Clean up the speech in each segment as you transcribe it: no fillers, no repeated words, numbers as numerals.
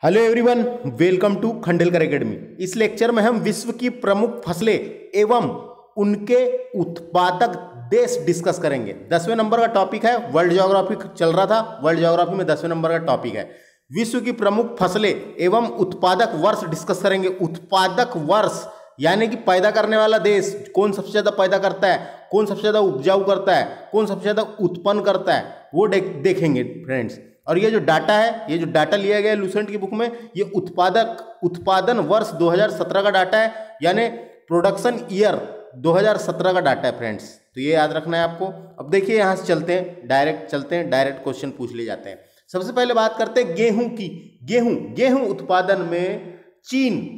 Hello everyone, welcome to Khandelkar academy. इस lecture में हम विश्व की प्रमुख फसलें एवं उनके उत्पादक देश डिस्कस करेंगे। 10वें नंबर का टॉपिक है, वर्ल्ड ज्योग्राफी चल रहा था, वर्ल्ड ज्योग्राफी में 10वें नंबर का टॉपिक है विश्व की प्रमुख फसलें एवं उत्पादक वर्ष डिस्कस करेंगे। उत्पादक वर्ष यानी कि पैदा करने वाला देश, कौन सबसे ज्यादा पैदा करता है, कौन सबसे ज्यादा उपजाऊ करता है, कौन सबसे ज्यादा उत्पन्न करता है, वो देखेंगे फ्रेंड्स। और ये जो डाटा है, ये जो डाटा लिया गया है लूसेंट की बुक में, ये उत्पादन वर्ष 2017 का डाटा है, यानी प्रोडक्शन ईयर 2017 का डाटा है फ्रेंड्स। तो ये याद रखना है आपको। अब देखिए यहाँ से चलते हैं, डायरेक्ट क्वेश्चन पूछ लिए जाते हैं। सबसे पहले बात करते हैं गेहूं की। गेहूं उत्पादन में चीन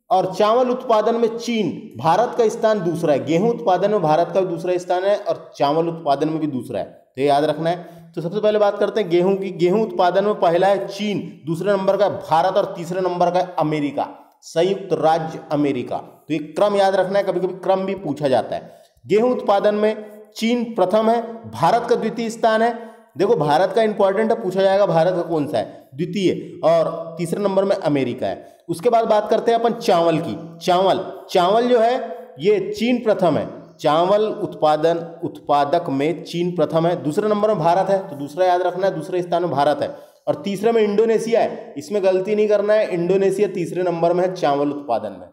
और चावल उत्पादन में चीन, भारत का स्थान दूसरा है। गेहूं उत्पादन में भारत का दूसरा स्थान है और चावल उत्पादन में भी दूसरा है, तो ये याद रखना है। तो सबसे पहले बात करते हैं गेहूं की। गेहूं उत्पादन में पहला है चीन, दूसरे नंबर का भारत और तीसरे नंबर का अमेरिका, संयुक्त राज्य अमेरिका। तो ये क्रम याद रखना है, कभी कभी क्रम भी पूछा जाता है। गेहूं उत्पादन में चीन प्रथम है, भारत का द्वितीय स्थान है। देखो भारत का इंपॉर्टेंट है, पूछा जाएगा भारत का कौन सा है, द्वितीय, और तीसरे नंबर में अमेरिका है। उसके बाद बात करते हैं अपन चावल की। चावल जो है ये चीन प्रथम है, चावल उत्पादक में चीन प्रथम है, दूसरे नंबर में भारत है, तो दूसरा याद रखना है, दूसरे स्थान में भारत है, और तीसरे में इंडोनेशिया है। इसमें गलती नहीं करना है, इंडोनेशिया तीसरे नंबर में है चावल उत्पादन में।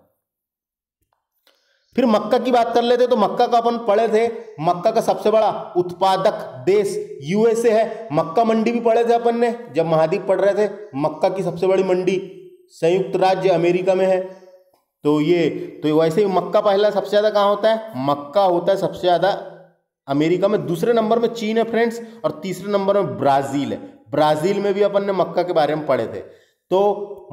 फिर मक्का की बात कर लेते, तो मक्का का अपन पढ़े थे, मक्का का सबसे बड़ा उत्पादक देश यूएसए है। मक्का मंडी भी पढ़े थे अपन ने जब महाद्वीप पढ़ रहे थे। मक्का की सबसे बड़ी मंडी संयुक्त राज्य अमेरिका में है। तो वैसे ही मक्का पहला सबसे ज्यादा कहाँ होता है, मक्का होता है सबसे ज्यादा अमेरिका में। दूसरे नंबर में चीन है फ्रेंड्स, और तीसरे नंबर में ब्राजील है। ब्राजील में भी अपन ने मक्का के बारे में पढ़े थे। तो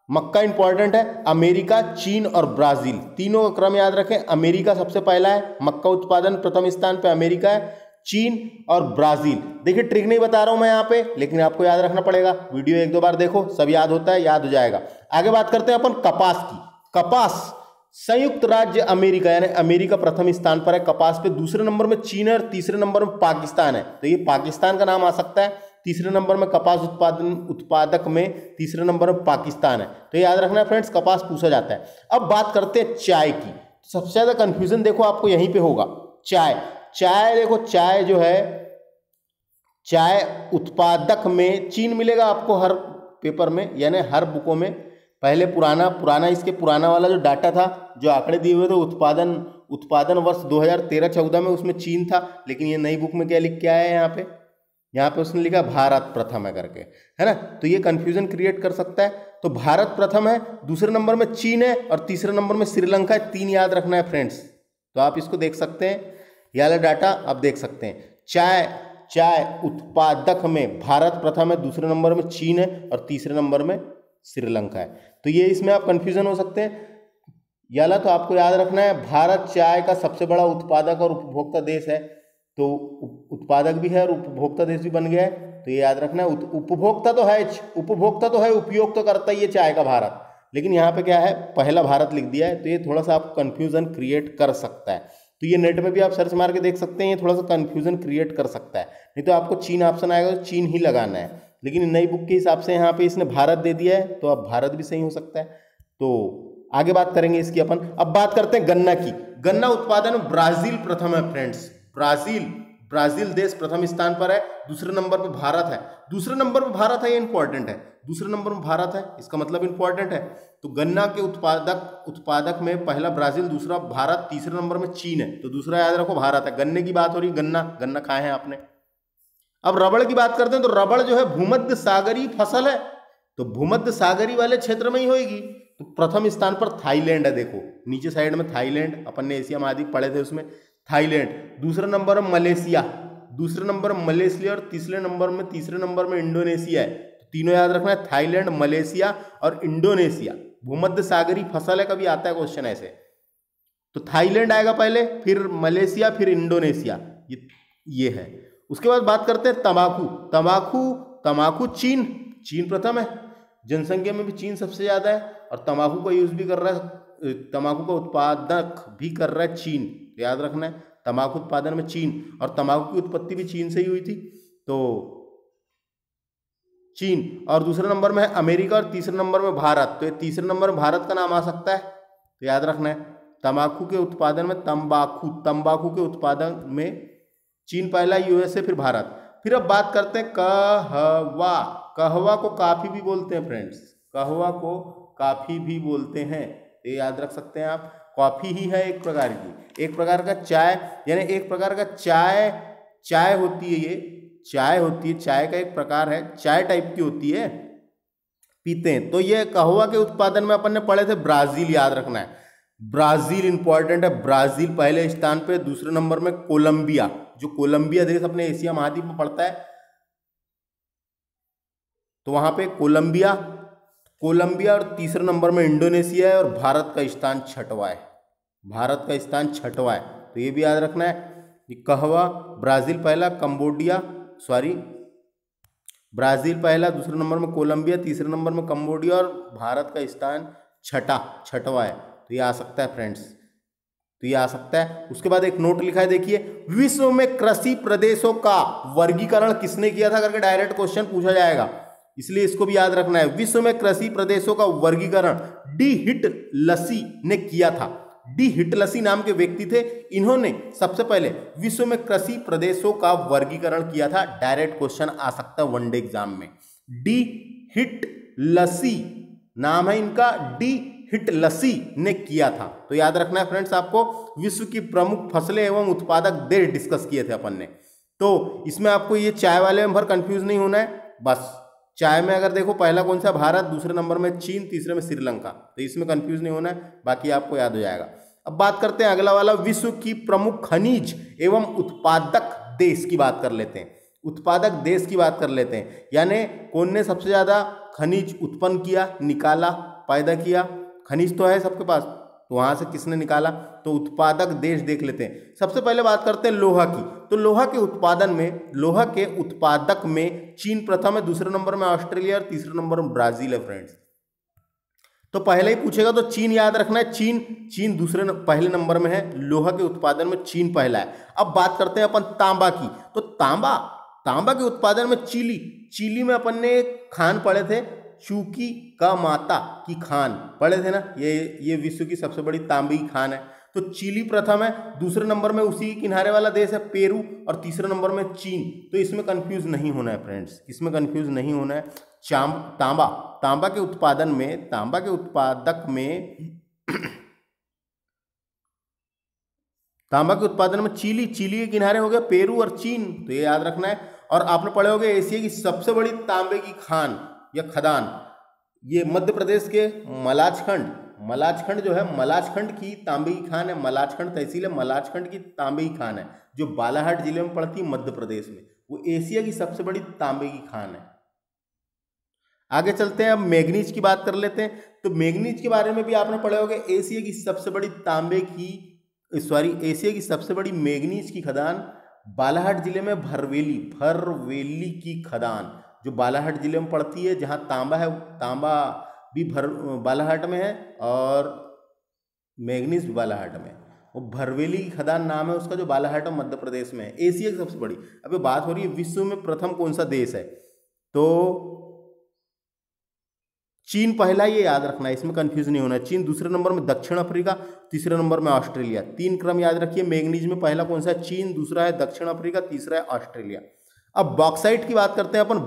मक्का इंपॉर्टेंट है। अमेरिका, चीन और ब्राजील, तीनों का क्रम याद रखें। अमेरिका सबसे पहला है, मक्का उत्पादन प्रथम स्थान पे अमेरिका है, चीन और ब्राजील। देखिए ट्रिक नहीं बता रहा हूं मैं यहाँ पे, लेकिन आपको याद रखना पड़ेगा। वीडियो एक दो बार देखो, सब याद होता है, याद हो जाएगा। आगे बात करते हैं अपन कपास की। कपास संयुक्त राज्य अमेरिका, यानी अमेरिका प्रथम स्थान पर है कपास पे। दूसरे नंबर में चीन है और तीसरे नंबर में पाकिस्तान है, तो ये पाकिस्तान का नाम आ सकता है। तीसरे नंबर में कपास उत्पादक में तीसरे नंबर में पाकिस्तान है, तो याद रखना है फ्रेंड्स, कपास पूछा जाता है। अब बात करते हैं चाय की। सबसे ज्यादा कंफ्यूजन देखो आपको यहीं पे होगा। चाय देखो, चाय जो है, चाय उत्पादक में चीन मिलेगा आपको हर पेपर में, यानी हर बुकों में। पहले पुराना इसके पुराना वाला जो डाटा था, जो आंकड़े दिए हुए थे उत्पादन वर्ष 2013-14 में, उसमें चीन था। लेकिन ये नई बुक में क्या लिख के आया है यहाँ पे उसने लिखा भारत प्रथम है करके, है ना। तो ये कंफ्यूजन क्रिएट कर सकता है। तो भारत प्रथम है, दूसरे नंबर में चीन है और तीसरे नंबर में श्रीलंका है। 3 याद रखना है फ्रेंड्स। तो आप इसको देख सकते हैं, ये वाला डाटा आप देख सकते हैं। चाय उत्पादक में भारत प्रथम है, दूसरे नंबर में चीन है और तीसरे नंबर में श्रीलंका है। तो ये इसमें आप कंफ्यूजन हो सकते हैं। याला तो आपको याद रखना है, भारत चाय का सबसे बड़ा उत्पादक और उपभोक्ता देश है। तो उत्पादक भी है और उपभोक्ता देश भी बन गया है, तो ये याद रखना है। उपभोक्ता तो है, उपयोग तो करता ही है चाय का भारत, लेकिन यहाँ पे क्या है, पहला भारत लिख दिया है, तो ये थोड़ा सा आपको कंफ्यूजन क्रिएट कर सकता है। तो ये नेट में भी आप सर्च मार के देख सकते हैं, ये थोड़ा सा कंफ्यूजन क्रिएट कर सकता है। नहीं तो आपको चीन ऑप्शन आएगा तो चीन ही लगाना है, लेकिन नई बुक के हिसाब से यहाँ पे इसने भारत दे दिया है, तो अब भारत भी सही हो सकता है। तो आगे बात करेंगे इसकी अपन। अब बात करते हैं गन्ना की। गन्ना उत्पादन में ब्राजील प्रथम है फ्रेंड्स। ब्राजील देश प्रथम स्थान पर है, दूसरे नंबर पर भारत है। दूसरे नंबर पर भारत है, ये इंपॉर्टेंट है, दूसरे नंबर में भारत है, इसका मतलब इंपॉर्टेंट है। तो गन्ना के उत्पादक में पहला ब्राजील, दूसरा भारत, तीसरे नंबर में चीन है, तो दूसरा याद रखो भारत है। गन्ने की बात हो रही, गन्ना खाए हैं आपने। अब रबड़ की बात करते हैं, तो रबड़ जो है भूमध्य सागरीय फसल है, तो भूमध्य सागरीय वाले क्षेत्र में ही होगी। तो प्रथम स्थान पर थाईलैंड है, देखो नीचे साइड में थाईलैंड, अपन ने एशिया महाद्वीप पढ़े थे उसमें थाईलैंड। दूसरे नंबर में मलेशिया, और तीसरे नंबर में इंडोनेशिया है। तो तीनों याद रखना है, थाईलैंड, मलेशिया और इंडोनेशिया। भूमध्य सागरीय फसल है, कभी आता है क्वेश्चन ऐसे। तो थाईलैंड आएगा पहले, फिर मलेशिया, फिर इंडोनेशिया, ये है। उसके बाद बात करते हैं तंबाकू चीन प्रथम है, जनसंख्या में भी चीन सबसे ज्यादा है, और तंबाकू का यूज भी कर रहा है, तंबाकू का उत्पादक भी कर रहा है चीन, याद रखना है। तंबाकू उत्पादन में चीन, और तंबाकू की उत्पत्ति भी चीन से ही हुई थी। तो चीन, और दूसरे नंबर में है अमेरिका, और तीसरे नंबर में भारत। तो ये तीसरे नंबर में भारत का नाम आ सकता है, तो याद रखना है। तंबाकू के उत्पादन में तंबाकू के उत्पादन में चीन पहला, यूएसए, फिर भारत। फिर अब बात करते हैं कहवा। कहवा को काफी भी बोलते हैं फ्रेंड्स, कहवा को काफी भी बोलते हैं, ये याद रख सकते हैं आप। कॉफी ही है एक प्रकार की, एक प्रकार का चाय, यानी एक प्रकार का चाय होती है, ये चाय होती है, चाय का एक प्रकार है, चाय टाइप की होती है, पीते हैं। तो ये कहवा के उत्पादन में अपन ने पढ़े थे ब्राजील, याद रखना है। ब्राजील इंपॉर्टेंट है, ब्राजील पहले स्थान पे, दूसरे नंबर में कोलंबिया, जो कोलंबिया देश अपने एशिया महाद्वीप में पड़ता है, तो वहां पे कोलंबिया, और तीसरे नंबर में इंडोनेशिया है, और भारत का स्थान छठवां है, भारत का स्थान छठवां है। तो ये भी याद रखना है, कहवा ब्राजील पहला, ब्राजील पहला, दूसरे नंबर में कोलंबिया, तीसरे नंबर में कंबोडिया, और भारत का स्थान छठवां है। तो ये आ सकता है फ्रेंड्स, तो ये आ सकता है। उसके बाद एक नोट लिखा है, देखिए, विश्व में कृषि प्रदेशों का वर्गीकरण किसने किया था करके डायरेक्ट क्वेश्चन पूछा जाएगा, इसलिए इसको भी याद रखना है। विश्व में कृषि प्रदेशों का वर्गीकरण डी हिटलसी ने किया था। डी हिटलसी नाम के व्यक्ति थे, इन्होंने सबसे पहले विश्व में कृषि प्रदेशों का वर्गीकरण किया था। डायरेक्ट क्वेश्चन आ सकता है वनडे एग्जाम में। डी हिटलसी नाम है इनका, डी हिटलसी ने किया था। तो याद रखना है फ्रेंड्स आपको। विश्व की प्रमुख फसलें एवं उत्पादक देश डिस्कस किए थे अपन ने, तो इसमें आपको ये चाय वाले में भर कंफ्यूज नहीं होना है। बस चाय में अगर देखो पहला कौन सा, भारत, दूसरे नंबर में चीन, तीसरे में श्रीलंका, तो इसमें कंफ्यूज नहीं होना है, बाकी आपको याद हो जाएगा। अब बात करते हैं अगला वाला, विश्व की प्रमुख खनिज एवं उत्पादक देश की बात कर लेते हैं, उत्पादक देश की बात कर लेते हैं, यानी कौन ने सबसे ज्यादा खनिज उत्पन्न किया, निकाला, पैदा किया। खनिज तो है सबके पास, तो वहां से किसने निकाला, तो उत्पादक देश देख लेते हैं। सबसे पहले बात करते हैं लोहा की, तो लोहा के उत्पादन में, लोहा के उत्पादक में चीन प्रथम है, दूसरे नंबर में ऑस्ट्रेलिया, और तीसरे नंबर में ब्राजील है फ्रेंड्स। तो पहले ही पूछेगा तो चीन याद रखना है, चीन पहले नंबर में है, लोहा के उत्पादन में चीन पहला है। अब बात करते हैं अपन तांबा की, तो तांबा के उत्पादन में चिली में अपन ने खान पढ़े थे, चूकी का माता की खान पढ़े थे ना, ये विश्व की सबसे बड़ी तांबे की खान है। तो चिली प्रथम है, दूसरे नंबर में उसी किनारे वाला देश है पेरू, और तीसरे नंबर में चीन। तो इसमें कंफ्यूज नहीं होना है फ्रेंड्स, इसमें कंफ्यूज नहीं होना है। तांबा के उत्पादन में, तांबा के उत्पादक में तांबा के उत्पादन में चिली के किनारे हो गया पेरू और चीन, तो ये याद रखना है। और आपने पढ़े होंगे एशिया की सबसे बड़ी तांबे की खान या खदान, ये मध्य प्रदेश के मलाजखंड जो है, मलाजखंड की तांबे की खान है, मलाजखंड तहसील है, मलाजखंड की तांबे की खान है, जो बालाघाट जिले में पड़ती है मध्य प्रदेश में, वो एशिया की सबसे बड़ी तांबे की खान है। आगे चलते हैं, अब मैग्नीज की बात कर लेते हैं। तो मैग्नीज के बारे में भी आपने पढ़े होंगे, एशिया की सबसे बड़ी मैग्नीज की खदान बालाघाट जिले में भरवेली की खदान, जो बालाघाट जिले में पड़ती है, जहां तांबा है, तांबा भी बालाघाट में है और मैग्नीज भी बालाघाट में, वो भरवेली की खदान नाम है उसका, जो बालाघाट और मध्य प्रदेश में है, एशिया की सबसे बड़ी। अभी बात हो रही है विश्व में प्रथम कौन सा देश है, तो चीन पहला, ये याद रखना है, इसमें कंफ्यूज नहीं होना है। चीन, दूसरे नंबर में दक्षिण अफ्रीका, तीसरे नंबर में ऑस्ट्रेलिया। 3 क्रम याद रखिए, मैग्नीज में पहला कौन सा है, चीन, दूसरा है दक्षिण अफ्रीका, तीसरा है ऑस्ट्रेलिया। अब बॉक्साइट की बात करते हैं अपन।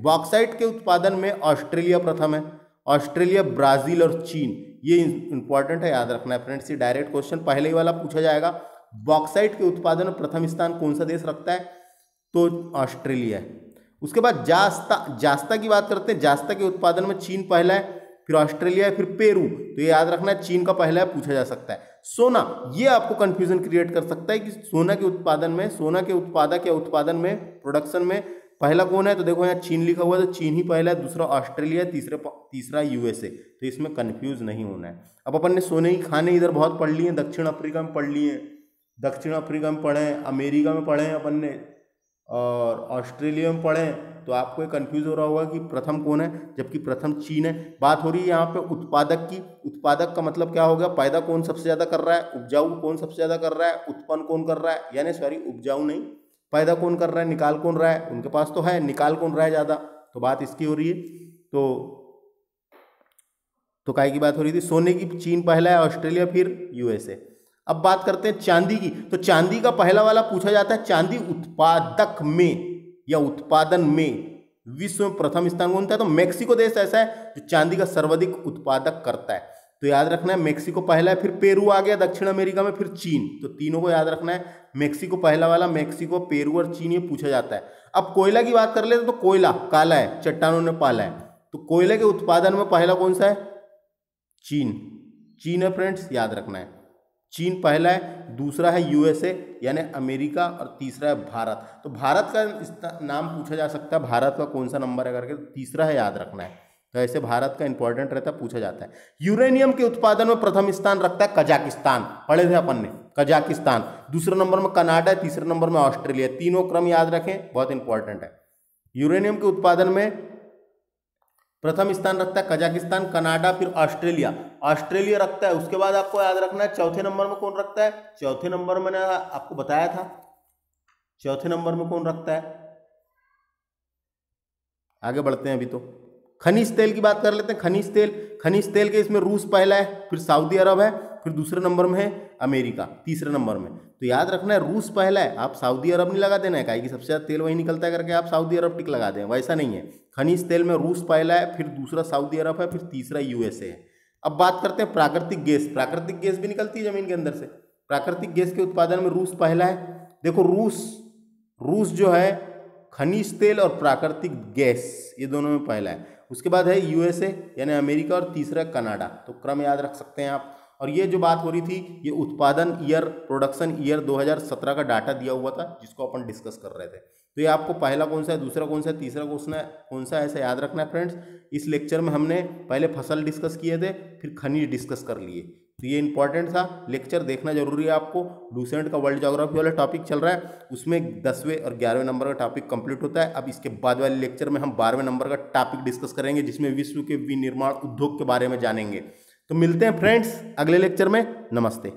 बॉक्साइट के उत्पादन में ऑस्ट्रेलिया प्रथम है, ऑस्ट्रेलिया, ब्राजील और चीन, ये इंपॉर्टेंट है, याद रखना है फ्रेंड्स, ये डायरेक्ट क्वेश्चन पहले ही वाला पूछा जाएगा। बॉक्साइट के उत्पादन में प्रथम स्थान कौन सा देश रखता है, तो ऑस्ट्रेलिया है। उसके बाद जास्ता की बात करते हैं। जास्ता के उत्पादन में चीन पहला है, फिर ऑस्ट्रेलिया है, फिर पेरू, तो ये याद रखना है, चीन का पहला है, पूछा जा सकता है। सोना, ये आपको कंफ्यूजन क्रिएट कर सकता है कि सोना के उत्पादन में, सोना के उत्पादक या उत्पादन में, प्रोडक्शन में पहला कौन है, तो देखो यहाँ चीन लिखा हुआ है, तो चीन ही पहला है, दूसरा ऑस्ट्रेलिया, तीसरा यूएसए, तो इसमें कंफ्यूज नहीं होना है। अब अपन ने सोने की खाने इधर बहुत पढ़ लिए, दक्षिण अफ्रीका में पढ़ लिए, दक्षिण अफ्रीका में पढ़े, अमेरिका में पढ़े अपन ने, और ऑस्ट्रेलिया में पढ़े, तो आपको ये कंफ्यूज हो रहा होगा कि प्रथम कौन है, जबकि प्रथम चीन है। बात हो रही है यहाँ पे उत्पादक की। उत्पादक का मतलब क्या हो गया, पैदा कौन सबसे ज्यादा कर रहा है, उपजाऊ कौन सबसे ज्यादा कर रहा है, उत्पन्न कौन कर रहा है, यानी सॉरी उपजाऊ नहीं, पैदा कौन कर रहा है, निकाल कौन रहा है, उनके पास तो है, निकाल कौन रहा है ज्यादा, तो बात इसकी हो रही है। तो काय की बात हो रही थी, सोने की चीन पहला है, ऑस्ट्रेलिया फिर यूएसए। अब बात करते हैं चांदी की। तो चांदी का पहला वाला पूछा जाता है, चांदी उत्पादक में या उत्पादन में विश्व में प्रथम स्थान कौन था? तो मेक्सिको देश ऐसा है जो चांदी का सर्वाधिक उत्पादक करता है। तो याद रखना है मेक्सिको पहला है, फिर पेरू आ गया दक्षिण अमेरिका में, फिर चीन। तो तीनों को याद रखना है, मेक्सिको पहला वाला, मेक्सिको, पेरू और चीन, ये पूछा जाता है। अब कोयला की बात कर लेते तो कोयला काला है, चट्टानों ने पाला है। तो कोयले के उत्पादन में पहला कौन सा है? चीन। चीन है फ्रेंड्स, याद रखना है, चीन पहला है, दूसरा है यूएसए यानी अमेरिका, और तीसरा है भारत। तो भारत का नाम पूछा जा सकता है, भारत का कौन सा नंबर है करके, तो तीसरा है, याद रखना है। तो ऐसे भारत का इंपॉर्टेंट रहता है, पूछा जाता है। यूरेनियम के उत्पादन में प्रथम स्थान रखता है कजाकिस्तान, पढ़े थे अपन ने, कजाकिस्तान। दूसरे नंबर में कनाडा, तीसरे नंबर में ऑस्ट्रेलिया। तीनों क्रम याद रखें, बहुत इंपॉर्टेंट है। यूरेनियम के उत्पादन में प्रथम स्थान रखता है कजाकिस्तान, कनाडा, फिर ऑस्ट्रेलिया। ऑस्ट्रेलिया रखता है। उसके बाद आपको याद रखना है चौथे नंबर में कौन रखता है? चौथे नंबर मैंने आपको बताया था, चौथे नंबर में कौन रखता है? आगे बढ़ते हैं अभी। तो खनिज तेल की बात कर लेते हैं। खनिज तेल के इसमें रूस पहला है, फिर सऊदी अरब है, फिर दूसरे नंबर में है अमेरिका, तीसरे नंबर में। तो याद रखना है रूस पहला है, आप सऊदी अरब नहीं लगा देना है, काहे कि सबसे ज्यादा तेल वही निकलता है करके आप सऊदी अरब टिक लगा दें, वैसा नहीं है। खनिज तेल में रूस पहला है, फिर दूसरा सऊदी अरब है, फिर तीसरा यूएसए है। अब बात करते हैं प्राकृतिक गैस। प्राकृतिक गैस भी निकलती है जमीन के अंदर से। प्राकृतिक गैस के उत्पादन में रूस पहला है। देखो रूस जो है खनिज तेल और प्राकृतिक गैस ये दोनों में पहला है। उसके बाद है यूएसए यानी अमेरिका, और तीसरा कनाडा। तो क्रम याद रख सकते हैं आप। और ये जो बात हो रही थी, ये उत्पादन ईयर, प्रोडक्शन ईयर 2017 का डाटा दिया हुआ था, जिसको अपन डिस्कस कर रहे थे। तो ये आपको पहला कौन सा है, दूसरा कौन सा है, तीसरा कौन सा है, ऐसा याद रखना है फ्रेंड्स। इस लेक्चर में हमने पहले फसल डिस्कस किए थे, फिर खनिज डिस्कस कर लिए। तो ये इंपॉर्टेंट था, लेक्चर देखना जरूरी है आपको। लूसेंट का वर्ल्ड ज्योग्राफी वाला टॉपिक चल रहा है, उसमें 10वें और 11वें नंबर का टॉपिक कंप्लीट होता है। अब इसके बाद वाले लेक्चर में हम 12वें नंबर का टॉपिक डिस्कस करेंगे, जिसमें विश्व के विनिर्माण उद्योग के बारे में जानेंगे। तो मिलते हैं फ्रेंड्स अगले लेक्चर में। नमस्ते।